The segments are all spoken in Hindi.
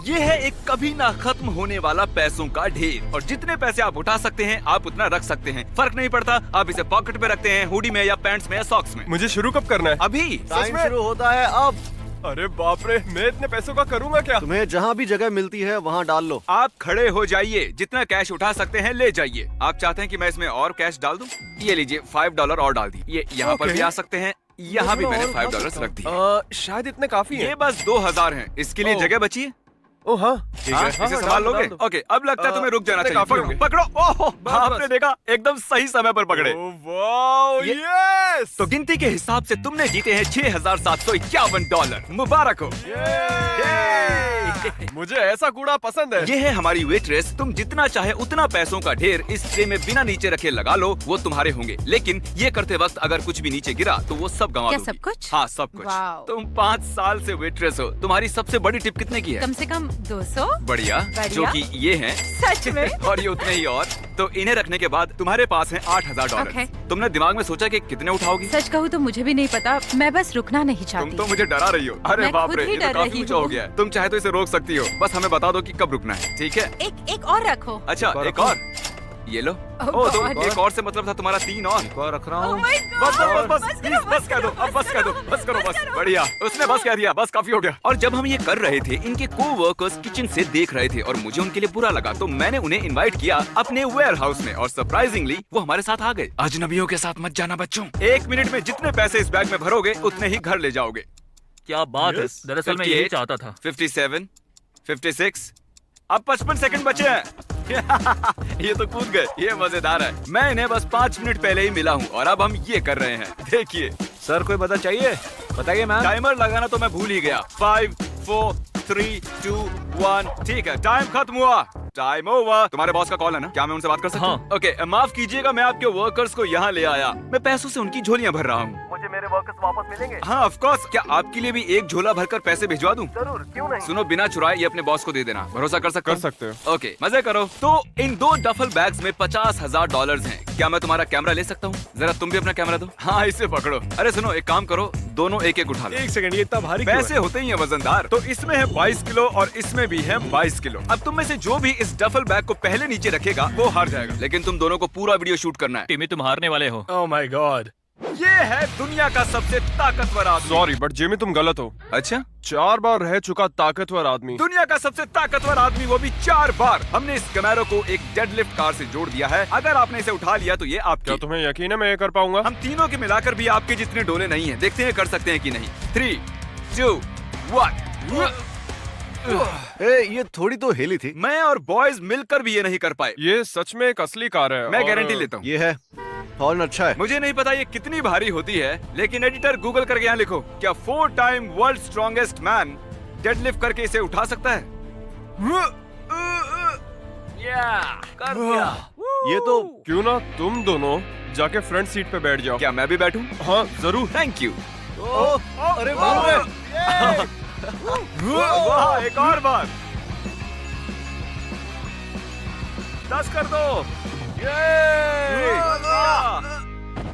ये है एक कभी ना खत्म होने वाला पैसों का ढेर, और जितने पैसे आप उठा सकते हैं आप उतना रख सकते हैं। फर्क नहीं पड़ता आप इसे पॉकेट में रखते हैं, हुडी में या पैंट्स में या सॉक्स में। मुझे शुरू कब करना है? अभी। टाइम शुरू होता है अब। अरे बाप रे, मैं इतने पैसों का करूँगा क्या? तुम्हें जहाँ भी जगह मिलती है वहाँ डाल लो। आप खड़े हो जाइए, जितना कैश उठा सकते हैं ले जाइए। आप चाहते हैं कि मैं इसमें और कैश डाल दूं? ये लीजिए $5 और डाल दी। ये यहाँ पर भी आ सकते हैं, यहाँ भी मैंने $5 रख दिए। शायद इतने काफी ये है। बस 2000 हैं। इसके लिए जगह बची है? ओह हाँ, ठीक है, इसे संभाल लोगे? ओके, अब लगता है तुम्हें रुक जाना चाहिए। काफी पकड़ो, होंगे। पकड़ो। ओह, आपने देखा, एकदम सही समय पर पकड़े। वाओ, ये- यस! तो गिनती के हिसाब से तुमने जीते हैं $6751। मुबारक हो। मुझे ऐसा कूड़ा पसंद है। ये है हमारी वेट्रेस। तुम जितना चाहे उतना पैसों का ढेर इस ट्रे में बिना नीचे रखे लगा लो, वो तुम्हारे होंगे। लेकिन ये करते वक्त अगर कुछ भी नीचे गिरा तो वो सब गंवा क्या दोगी। सब कुछ? हाँ, सब कुछ। वाओ। तुम 5 साल से वेट्रेस हो। तुम्हारी सबसे बड़ी टिप कितने की है? कम से कम 200। बढ़िया, जो कि ये हैं। सच में? और ये उतने ही और। तो इन्हें रखने के बाद तुम्हारे पास है $8000। Okay. तुमने दिमाग में सोचा कि कितने उठाओगी? सच कहूँ तो मुझे भी नहीं पता, मैं बस रुकना नहीं तुम चाहती। तो मुझे डरा रही हो। अरे मैं बाप खुद रे, ही ये तो डर काफी रही ऊंचा हूँ। हो गया है। तुम चाहे तो इसे रोक सकती हो, बस हमें बता दो कि कब रुकना है, ठीक है? एक और रखो। अच्छा, और एक रखो। और। ये लो। Oh ओ, तो God. एक और से मतलब था तुम्हारा 3 और। रख रहा Oh हूँ। my बस God. बस बस बस प्लीज करो, बस कह दो, अब बस कह दो, बस करो, बस। बढ़िया, उसने बस कह दिया, बस काफी हो गया। और जब हम ये कर रहे थे, इनके को-वर्कर्स किचन से देख रहे थे और मुझे उनके लिए बुरा लगा, तो मैंने उन्हें इनवाइट किया अपने वेयर हाउस में, और सरप्राइजिंगली वो हमारे साथ आ गए। अजनबियों के साथ मत जाना बच्चों। 1 मिनट में जितने पैसे इस बैग में भरोगे उतने ही घर ले जाओगे। क्या बात है, दरअसल मैं यही चाहता था। 57, 56, अब 55 सेकंड बचे हैं। ये तो कूद गए, ये मजेदार है। मैं इन्हें बस 5 मिनट पहले ही मिला हूँ और अब हम ये कर रहे हैं, देखिए। सर कोई मदद चाहिए? बताइए मैम। टाइमर लगाना तो मैं भूल ही गया। 5, 4, 3, 2, 1। ठीक है, टाइम खत्म हुआ। Time over. तुम्हारे बॉस का कॉल है ना? क्या मैं उनसे बात कर सकता हूँ? ओके, माफ कीजिएगा, मैं आपके वर्कर्स को यहाँ ले आया। मैं पैसों से उनकी झोलियाँ भर रहा हूँ। मुझे मेरे वर्कर्स वापस मिलेंगे? हाँ, ऑफ कोर्स। क्या आपके लिए भी एक झोला भरकर पैसे भिजवा दूं? जरूर, क्यों नहीं? सुनो, बिना चुराए ये अपने बॉस को दे देना। भरोसा कर सकते कर सकते हो। ओके, मजे करो। तो इन 2 डफल बैग्स में $50,000 हैं। क्या मैं तुम्हारा कैमरा ले सकता हूँ? जरा तुम भी अपना कैमरा दो। हाँ, इसे पकड़ो। अरे सुनो, एक काम करो, दोनों एक एक उठा लो। एक सेकंड, ये इतना भारी क्यों है? पैसे होते ही है वजनदार। तो इसमें है 22 किलो और इसमें भी है 22 किलो। अब तुम में से जो भी इस डफल बैग को पहले नीचे रखेगा वो हार जाएगा। लेकिन तुम दोनों को पूरा वीडियो शूट करना है। टिमी, तुम हारने वाले हो। Oh my God. ये है दुनिया का सबसे ताकतवर आदमी। सॉरी बट जिमी तुम गलत हो। अच्छा, 4 बार रह चुका ताकतवर आदमी। दुनिया का सबसे ताकतवर आदमी, वो भी 4 बार। हमने इस कैमरो को एक डेडलिफ्ट कार से जोड़ दिया है। अगर आपने इसे उठा लिया तो ये क्या आपकी। तुम्हें यकीन है मैं ये कर पाऊंगा? हम तीनों के मिलाकर भी आपके जितने डोले नहीं हैं। देखते हैं कर सकते हैं कि नहीं। 3, 2, 1। ये थोड़ी तो हिली थी। मैं और बॉयज मिलकर भी ये नहीं कर पाए। ये सच में एक असली कार है। मैं और- गारंटी लेता हूँ। ये है, हॉर्न अच्छा है। मुझे नहीं पता ये कितनी भारी होती है, लेकिन एडिटर गूगल करके यहाँ लिखो, क्या 4 time world strongest man deadlift करके इसे उठा सकता है? कर दिया। ये तो क्यों ना तुम दोनों जाके फ्रंट सीट पे बैठ जाओ। क्या मैं भी बैठूं? हाँ जरूर। Thank you. अरे बाप रे। वाह, एक और बार। 10 कर दो।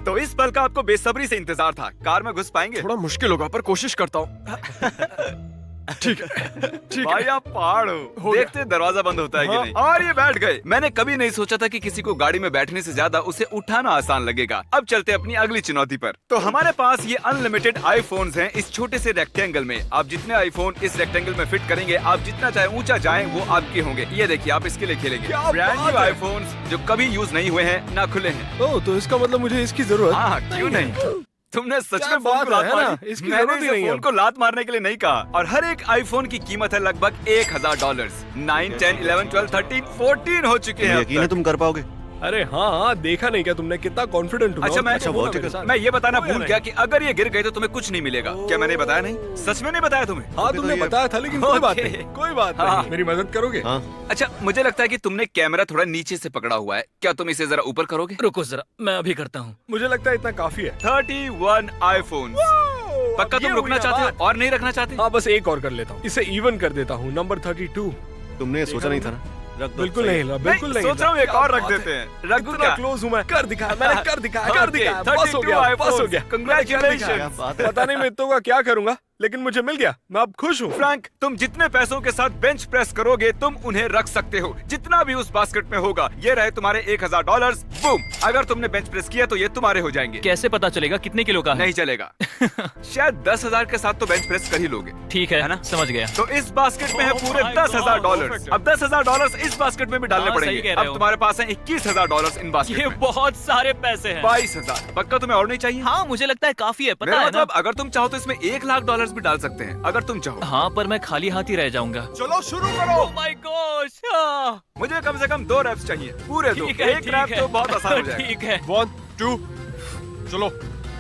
तो इस पल का आपको बेसब्री से इंतजार था। कार में घुस पाएंगे? थोड़ा मुश्किल होगा पर कोशिश करता हूँ। ठीक है, ठीक भाई है। आप पहाड़ हो। गया। देखते हैं दरवाजा बंद होता है कि हाँ। नहीं। और ये बैठ गए। मैंने कभी नहीं सोचा था कि किसी को गाड़ी में बैठने से ज्यादा उसे उठाना आसान लगेगा। अब चलते हैं अपनी अगली चुनौती पर। तो हमारे पास ये अनलिमिटेड आईफोन्स हैं इस छोटे से रेक्टेंगल में। आप जितने आईफोन इस रेक्टेंगल में फिट करेंगे, आप जितना चाहे ऊंचा जाएं वो आपके होंगे। ये देखिए, आप इसके लिए खेलेंगे। क्या ब्रांड बात न्यू है। आईफोन्स जो कभी यूज नहीं हुए हैं, ना खुले हैं। ओह, तो इसका मतलब मुझे इसकी जरूरत हाँ, क्यों नहीं? तुमने सच क्या में फोन बात को लात है, है ना? मारी? इसकी मैंने जरूरत ही इसे नहीं है फोन अब। को लात मारने के लिए नहीं कहा। और हर एक आईफोन की कीमत है लगभग $1000। 9, 10, 11, 12, 13, 14 हो चुके हैं अब यकीन है तक। तुम कर पाओगे? अरे हाँ, देखा नहीं क्या तुमने कितना कॉन्फिडेंट अच्छा, मैं ये बताना हो या भूल नहीं? गया कि अगर ये गिर गए तो तुम्हें कुछ नहीं मिलेगा। क्या मैंने बताया नहीं? सच में नहीं बताया तुम्हें? हाँ अभी तो तुमने ये- बताया था, लेकिन कोई बात ओके। नहीं, कोई बात हाँ। नहीं। मेरी मदद करोगे? हाँ। अच्छा, मुझे लगता है कि तुमने कैमरा थोड़ा नीचे से पकड़ा हुआ है। क्या तुम इसे जरा ऊपर करोगे? रुको जरा, मैं अभी करता हूँ। मुझे लगता है इतना काफी है। 31 आईफोन। पक्का ये तुम रुकना हुई चाहते बात। हो और नहीं रखना चाहते? हाँ, बस एक और कर लेता हूँ। इसे इवन कर देता हूँ। नंबर 32। तुमने सोचा नहीं था ना? रख दो। बिल्कुल सही नहीं है। हिला, बिल्कुल नहीं सोच रहा हूँ हिला। एक और क्या रख बात है। देते हैं। रख दूं इतना क्या? क्लोज हूँ मैं। कर दिखाया, मैंने कर दिखाया, कर Okay, दिखाया। बस हो 32 गया, बस हो iPhones. गया। Congratulations. क्या बात है। पता नहीं मैं इतनों का क्या करूंगा। लेकिन मुझे मिल गया, मैं अब खुश हूँ। फ्रैंक, तुम जितने पैसों के साथ बेंच प्रेस करोगे तुम उन्हें रख सकते हो, जितना भी उस बास्केट में होगा। ये रहे तुम्हारे $1000। बूम, अगर तुमने बेंच प्रेस किया तो ये तुम्हारे हो जाएंगे। कैसे पता चलेगा कितने किलो का है? नहीं चलेगा। शायद 10,000 के साथ तो बेंच प्रेस कर ही लोगे। ठीक है ना, समझ गया। तो इस बास्केट में है पूरे $10,000। अब $10,000 इस बास्केट में भी डालने हाँ, सही पड़ेंगे। कह रहे अब हो। तुम्हारे पास है $21,000 इन बास्केट ये में। बहुत सारे पैसे हैं। 22,000। पक्का तुम्हें और नहीं चाहिए? हाँ, मुझे लगता है काफी है, पता मेरा है ना? मतलब अगर तुम चाहो तो इसमें $1,00,000 भी डाल सकते हैं, अगर तुम चाहो। हाँ, पर मैं खाली हाथ ही रह जाऊंगा। चलो शुरू करो। Oh my gosh! हाँ। मुझे कम से कम 2 रैप्स चाहिए, पूरे 2। ठीक है, एक रैप ठीक तो है। बहुत आसान हो जाएगा। ठीक है। 1 2 चलो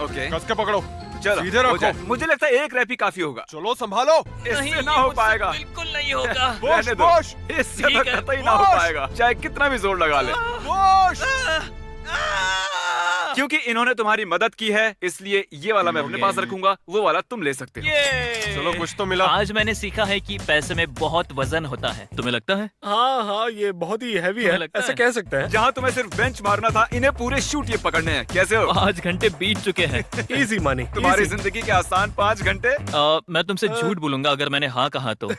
ओके, कस के पकड़ो। चलो सीधे हो रखो। जाए। मुझे लगता है एक रैप ही काफी होगा। चलो संभालो। इससे नहीं, ना ये हो मुझसे पाएगा। बिल्कुल नहीं होगा। बोश, रहने दो। बोश। इससे तो ठीक है, कतई ना हो बोश। पाएगा, चाहे कितना भी जोर लगा ले। बोश। क्योंकि इन्होंने तुम्हारी मदद की है, इसलिए ये वाला मैं अपने पास रखूंगा, वो वाला तुम ले सकते हो। ये चलो कुछ तो मिला। आज मैंने सीखा है कि पैसे में बहुत वजन होता है। तुम्हें लगता है? हाँ हाँ, ये बहुत ही हैवी तुम्हें है, लगता ऐसे है? कह सकते हैं। जहाँ तुम्हें सिर्फ बेंच मारना था, इन्हें पूरे शूट ये पकड़ने हैं। कैसे हो? 5 घंटे बीत चुके हैं। Easy money. तुम्हारी जिंदगी के आसान 5 घंटे। मैं तुमसे झूठ बोलूंगा अगर मैंने हाँ कहा तो।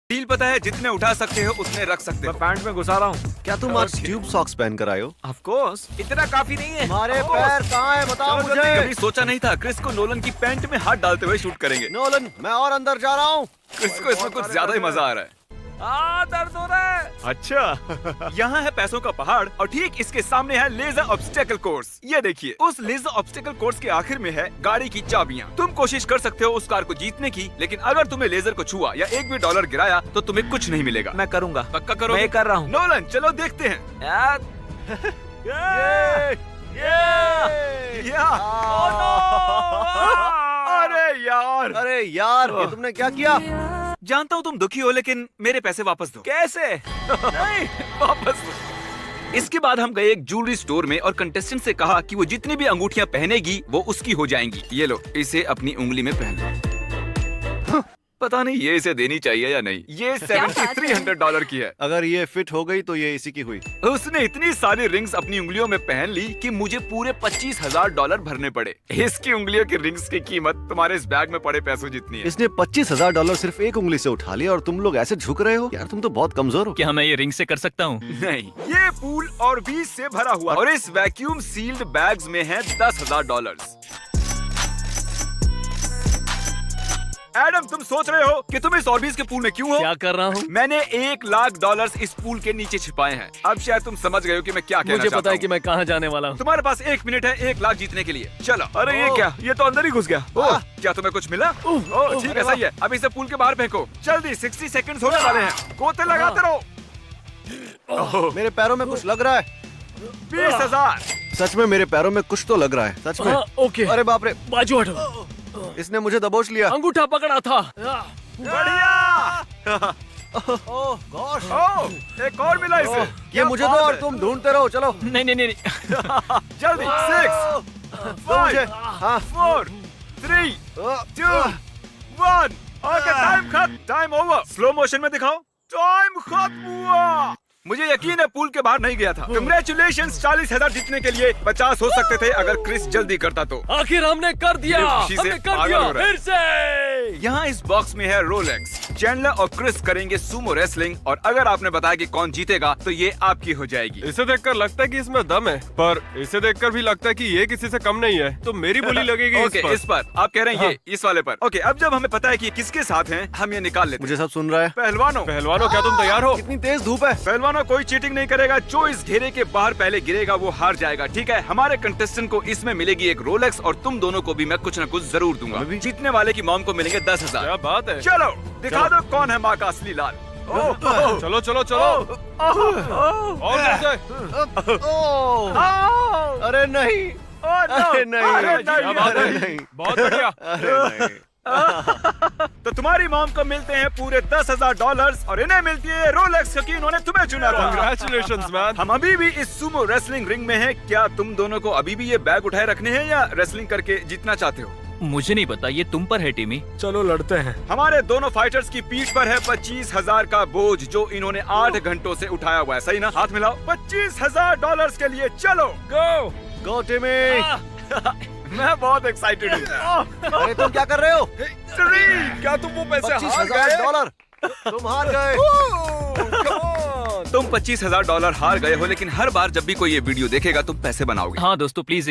डील पता है, जितने उठा सकते हो उतने रख सकते मैं हो। पैंट में घुसा रहा हूँ। क्या तुम आज ट्यूब सॉक्स पहन कर आए हो? ऑफ कोर्स, इतना काफी नहीं है। हमारे पैर कहाँ है बताओ कभी मुझे। सोचा नहीं था क्रिस को नोलन की पैंट में हाथ डालते हुए शूट करेंगे। नोलन, मैं और अंदर जा रहा हूँ। क्रिस को इसमें कुछ ज्यादा ही मजा आ रहा है। दर्द हो रहा है। अच्छा। यहाँ है पैसों का पहाड़ और ठीक इसके सामने है लेजर ऑब्स्टेकल कोर्स। ये देखिए, उस लेजर ऑब्स्टेकल कोर्स के आखिर में है गाड़ी की चाबियाँ। तुम कोशिश कर सकते हो उस कार को जीतने की, लेकिन अगर तुम्हें लेजर को छुआ या एक भी डॉलर गिराया तो तुम्हें कुछ नहीं मिलेगा। मैं करूंगा। पक्का करो? मैं कर रहा हूँ। नोलन, चलो देखते हैं। अरे यार, अरे यार, ये तुमने क्या किया? जानता हूँ तुम दुखी हो, लेकिन मेरे पैसे वापस दो। कैसे? नहीं, वापस दो। इसके बाद हम गए एक ज्वेलरी स्टोर में और कंटेस्टेंट से कहा कि वो जितनी भी अंगूठियां पहनेगी वो उसकी हो जाएंगी। ये लो, इसे अपनी उंगली में पहन लो। पता नहीं ये इसे देनी चाहिए या नहीं। ये $7,300 की है। अगर ये फिट हो गई तो ये इसी की हुई। उसने इतनी सारी रिंग्स अपनी उंगलियों में पहन ली कि मुझे पूरे $25,000 भरने पड़े। इसकी उंगलियों की रिंग्स की कीमत तुम्हारे इस बैग में पड़े पैसों जितनी है। इसने $25,000 सिर्फ एक उंगली से उठा लिया और तुम लोग ऐसे झुक रहे हो? यार तुम तो बहुत कमजोर हो। क्या मैं ये रिंग से कर सकता हूँ? नहीं, ये पूल और बीज से भरा हुआ और इस वैक्यूम सील्ड बैग्स में है $10,000। एडम, तुम सोच रहे हो कि तुम इस ऑर्बिस के पूल में क्यों हो? क्या कर रहा हूँ? मैंने $1,00,000 इस पूल के नीचे छिपाए हैं। अब शायद तुम समझ गए हो कि मैं क्या कहना मुझे चाहता पता है हूँ। कि मैं कहाँ जाने वाला हूँ। तुम्हारे पास 1 मिनट है 1,00,000 जीतने के लिए। चलो। अरे ये क्या? ये तो अंदर ही घुस गया। ओह, क्या तुम्हें कुछ मिला? ओह, ठीक है, सही है। अब इसे पूल के बाहर फेंको। जल्दी, 60 सेकंड्स होने वाले हैं। गोते लगाते रहो। मेरे पैरों में कुछ लग रहा है। 20,000। सच में मेरे पैरों में कुछ तो लग रहा है, सच में। हाँ, ओके। अरे बाप रे, बाजू हटो। इसने मुझे दबोच लिया। अंगूठा पकड़ा था। बढ़िया। ओह गॉश, ओह, एक और मिला इसे। ये क्या मुझे दो बात और है। तुम ढूंढते रहो। चलो नहीं नहीं नहीं नहीं। जल्दी। 6 दो मुझे। 5 हाँ 4 3 2 1। ओके, टाइम खत्म। Time over. स्लो मोशन में दिखाओ। टाइम खत्म हुआ। मुझे यकीन है पूल के बाहर नहीं गया था। कंग्रेचुलेशंस, 40,000 जीतने के लिए 50 हो सकते थे अगर क्रिस जल्दी करता तो। आखिर हमने कर दिया। ये खुशी से हमने कर पागल दिया हो रहा है। फिर से। यहाँ इस बॉक्स में है रोलेक्स। चैंडलर और क्रिस करेंगे सुमो रेसलिंग और अगर आपने बताया कि कौन जीतेगा तो ये आपकी हो जाएगी। इसे देखकर लगता है कि इसमें दम है, पर इसे देखकर भी लगता है कि ये किसी से कम नहीं है, तो मेरी बोली लगेगी ओके, इस पर आप कह रहे हैं ये इस वाले पर। ओके, अब जब हमें पता है कि ये किसके साथ हैं, हम ये निकाल लेते हैं। मुझे सब सुन रहा है। पहलवानों, पहलवानों, क्या तुम तैयार हो? कितनी तेज धूप है। पहलवानों, कोई चीटिंग नहीं करेगा। जो इस घेरे के बाहर पहले गिरेगा वो हार जाएगा, ठीक है? हमारे कंटेस्टेंट को इसमें मिलेगी एक रोलेक्स और तुम दोनों को भी मैं कुछ न कुछ जरूर दूंगा। जीतने वाले की मॉम को मिलेंगे 10,000। क्या बात है। चलो दिखा दो कौन है माँ का असली लाल। ओह, चलो चलो चलो, और कैसे? ओह, अरे नहीं, अरे नहीं, क्या बात अरे है? नहीं, बहुत बढ़िया। अरे नहीं। तो तुम्हारी मॉम को मिलते हैं पूरे $10,000 और इन्हें मिलती है रोलेक्स क्योंकि इन्होंने तुम्हें चुना था। Congratulations, man. हम अभी भी इस सुमो रेसलिंग रिंग में हैं। क्या तुम दोनों को अभी भी ये बैग उठाए रखने हैं या रेसलिंग करके जीतना चाहते हो? मुझे नहीं पता, ये तुम पर है टीमी। चलो लड़ते हैं। हमारे दोनों फाइटर्स की पीठ पर है 25,000 का बोझ जो इन्होंने 8 घंटों से उठाया हुआ है, सही ना? हाथ मिलाओ। $25,000 के लिए चलो। गो। गो टिमी। मैं बहुत एक्साइटेड हूँ। अरे तुम क्या कर रहे हो? क्या तुम वो पैसे हार गए? $25,000 तुम हार गए। तुम $25,000 हार गए हो, लेकिन हर बार जब भी कोई ये वीडियो देखेगा तुम पैसे बनाओगे। हाँ दोस्तों, प्लीज